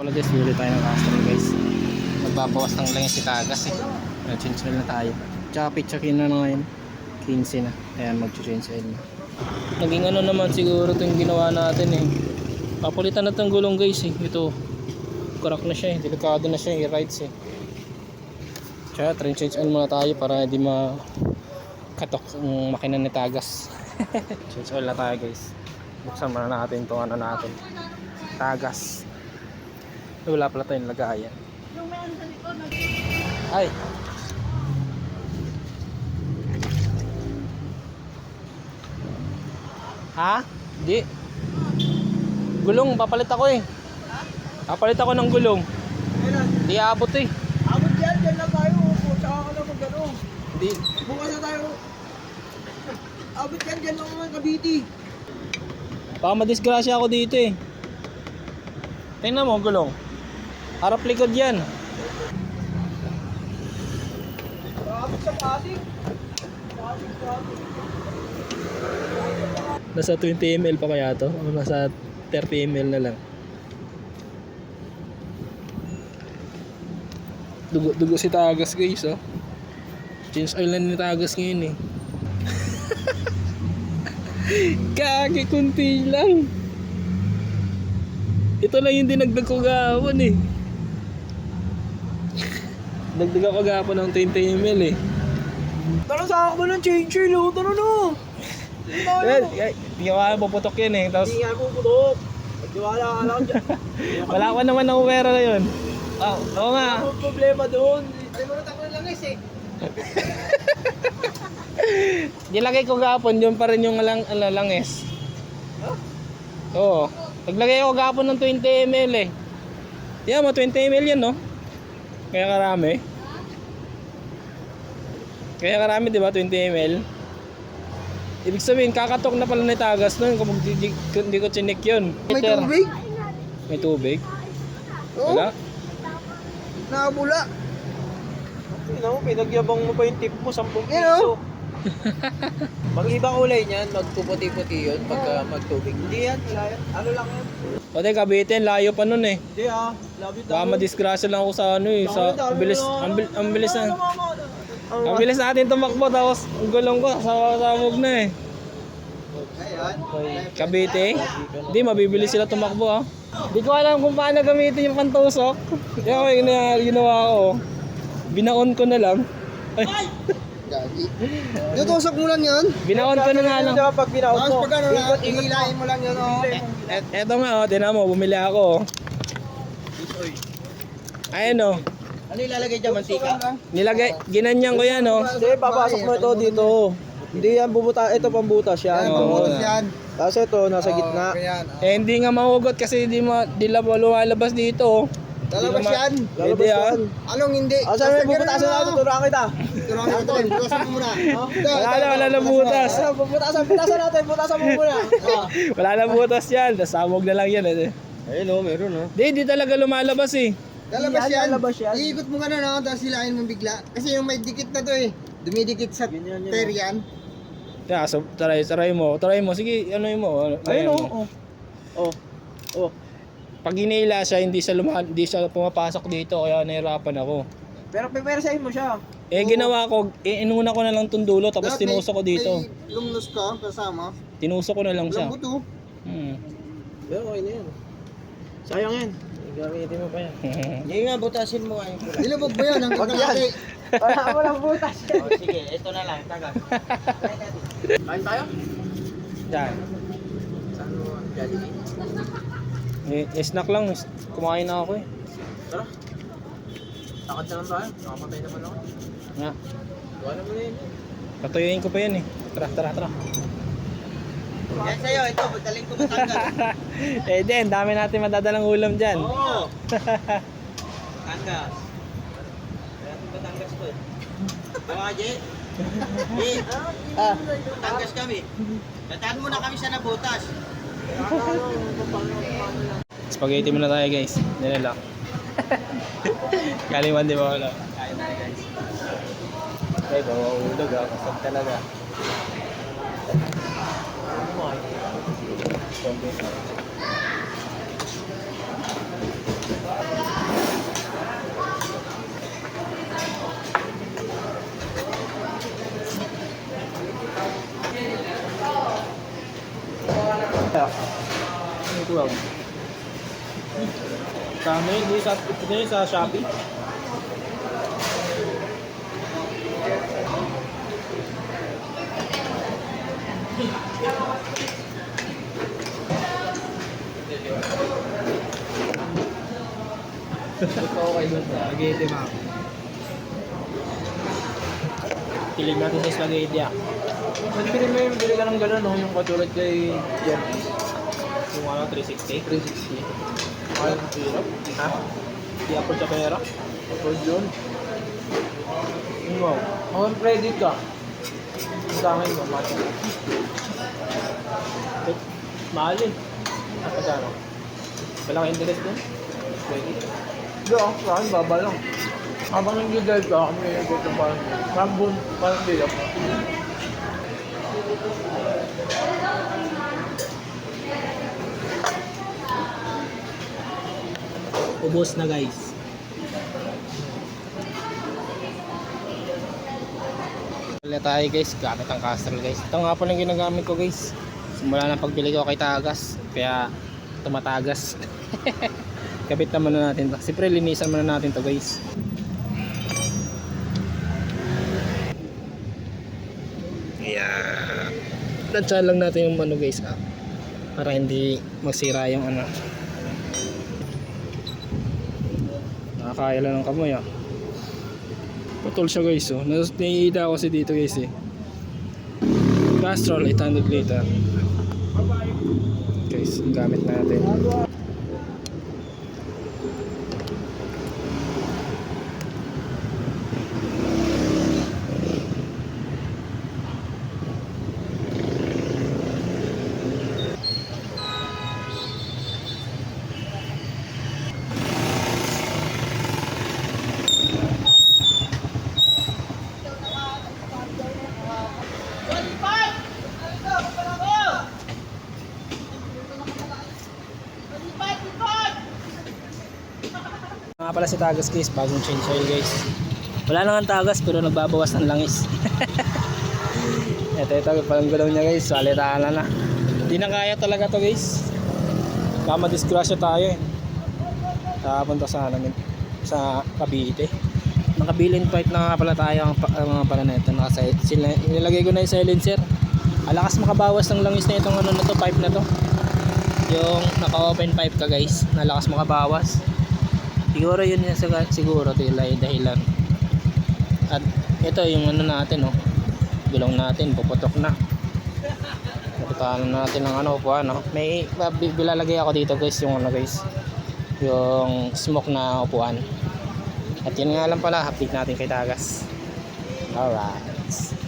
Apologies, bili tayo ng customer guys. Magbabawas ng lang si Tagas eh. Change oil na tayo. Tsaka picture na ngayon. 15 na. Ayan, mag-change oil na. Naging ano naman siguro ito yung ginawa natin eh. Papalitan natin ng gulong guys eh. Ito. Crack na siya eh. Delikado na siya i-rides eh. Tsaka change oil muna tayo para hindi katok yung makina ni Tagas. Change oil na tayo guys. Buksan muna natin itong ano natin. Tagas. Wala pala tayong lagayan. Ay. Ha? Di. Gulong, papalit ako eh. Papalit ako ng gulong. Di abot eh. Abot yan, dyan lang tayo. Saka ka na mag-ano. Di. Bukas na tayo. Abot yan, dyan lang mga Cavite. Baka madisgrasya ako dito eh. Tingnan mo, gulong. Harap likod yan. Abot sa Pasig. Nasa 20 ml pa kaya to? O nasa 30 ml na lang? Dugo si Tagas guys oh. Change oil na ni Tagas ngayon eh. Kagi kunti lang. Ito lang yung dinagdag ko gahapon eh. Dagdag ako gahapon ng 20 ml eh. Tara sa ako ng change oil. Tara na. Hindi ka puputok yan eh. Tapos, Hindi nga puputok. Magdiwala ka lang dyan. wala ko naman ng pera na yun. Oo nga. Wala akong problema doon. Ay mo natakot lang guys eh. Nilagay ko gahapon, yun pa rin yung langis. Huh? Oo. Naglagay ako gahapon ng 20 ml eh. Yan mo, 20 ml yan no? Kaya karami. Kaya karami diba, 20 ml. Ibig sabihin, kakatok na pala ni Tagas nun kung hindi ko chinik yun. May tubig? May tubig? Oo. Wala? Nakabula. Tingnan mo, pinagyabang mo pa yung tip mo, 10 Yan, piso. oh. Mag-iba kulay niyan, magpuputi-puti yun pagka magtubig. Hindi yan, wala yan. Ano lang yan? O di, Cavite, layo pa nun eh. Hindi labit Baka madisgrasya lang ako sa ano eh. Sa, ang bilis na. Ang bilis natin tumakbo tapos ang gulong ko samog na eh. Cavite? Hindi, mabibili sila tumakbo ah. Hindi ko alam kung paano gamitin yung pantusok. Yung ginawa ko. Binaon ko na lang. Ay. Gagi. Tutusok mo lang yan. Binaon ko na nga lang. Pag binaot Tapos mo, pag ano lang, hihilahin mo lang yun oh. Eto nga oh, tinan mo, bumili ako. Ayun oh. ano ilalagay dyan, mantika? Nilagay, ginanyan ko yan oh. Hindi, papasok mo ito dito. Hindi yan bubuta, ito pambutas yan. Oo. Yan. Tapos ito, nasa gitna. Ganyan. Eh hindi nga mahugot kasi di lumalabas dito oh. Lalabas yan. Pwede ah. Anong hindi? Ah, sabi mo, bubutasan natin, turuan kita. Turuan ito. Butasan mo muna. Wala na butas. Butasan natin, butasan mo muna. Wala na butas yan, samog na lang yan eh. Ayun meron Di talaga lumalabas eh. Lalabas yan. Lalabas yan. Iikot mo ka na no, tapos hilahin mo bigla. Kasi yung may dikit na to eh. Dumidikit sa Ganyan yan, ter yan. Kaya so, try mo. Sige, ano mo. Ayun mo. Oh. Pag hinila siya, hindi siya pumapasok dito kaya nahirapan ako. Pero pepersahin mo siya. Eh ginawa ko, inuna ko na lang tong dulo tapos Dapat tinusok ko dito. may lumnos ka kasama. Tinusok ko na lang siya. Lambot oh. Pero okay na yan. Sayang yan. Gamitin mo pa yan. Hindi nga, butasin mo nga yung pula. Nilubog ba yan? Hanggang kalahati. Wala mo lang butas. Sige, ito na lang. Tagal. Kain tayo? Yan. Saan mo ang Jollibee? Snack lang, kumain na ako eh. Tara. Takad na lang tayo. Nakamatay naman ako. Nga, Wala mo na yun. patuyuin ko pa yan eh. Tara. Yan sa'yo, ito. Pagdaling ko matanggal. Eh din, dami natin madadalang ulam dyan. Oo. Tangas. Kaya ito Batangas ko eh. Tama ka, Jay? Jay, Batangas kami. Dataan mo na kami sa nabutas. Spaghetti muna tayo guys. Nilala. Kaliman di ba wala? Kain tayo guys. Ay, bawahulog ah. Kasag talaga. Kano yun, sa Shopee. Ito okay dun. Spaghetti ma'am. Pilig natin sa spaghetti ah. Pwede mo yung bili ka ng gano'n no? Yung katulad kay Jerry. Yung 360? 360. Ay, hirap. Ha? Di ako sa pera. Apple yun. Wow. Ang credit ka. Ang dangin mo, mati. Mahal eh. Pagkano? Walang interest dun? Credit. Hindi ako, sa akin baba lang. Habang nag-drive ka, kami nag-drive ka parang di ako. Ubos na guys. Wala tayo guys, gamit ang Castrol guys. Ito nga pala yung ginagamit ko guys. Simula na pagbili ko kay Tagas, kaya tumatagas. Kapit naman na natin to. Siyempre linisan muna natin to guys. Ayan. Lansyahan lang natin yung ano guys para hindi magsira yung ano. Nakakaya lang ng kamoy putol siya guys naiida ako kasi dito guys Castrol 800 liter guys ang gamit natin. Nga pala si Tagas guys, bagong change oil guys. Wala nang Tagas pero nagbabawas ng langis. ito parang gulaw niya guys, salitaan na. Hindi na kaya talaga to guys. Baka madisgrasya tayo Punta sa namin sa Cavite. Nakabilin pipe na nga pala tayo ang mga pala na ito. Nilagay ko na yung silencer. Alakas makabawas ng langis na itong ano na to, pipe na to. Yung naka-open pipe ka guys, nalakas makabawas. Siguro yun siguro dahilan. At ito yung ano natin gulong natin puputok na. Puputaan natin ng upuan May bilalagay ako dito guys yung guys. Yung smoke na upuan. At yun nga lang pala, update natin kay Tagas. Alright.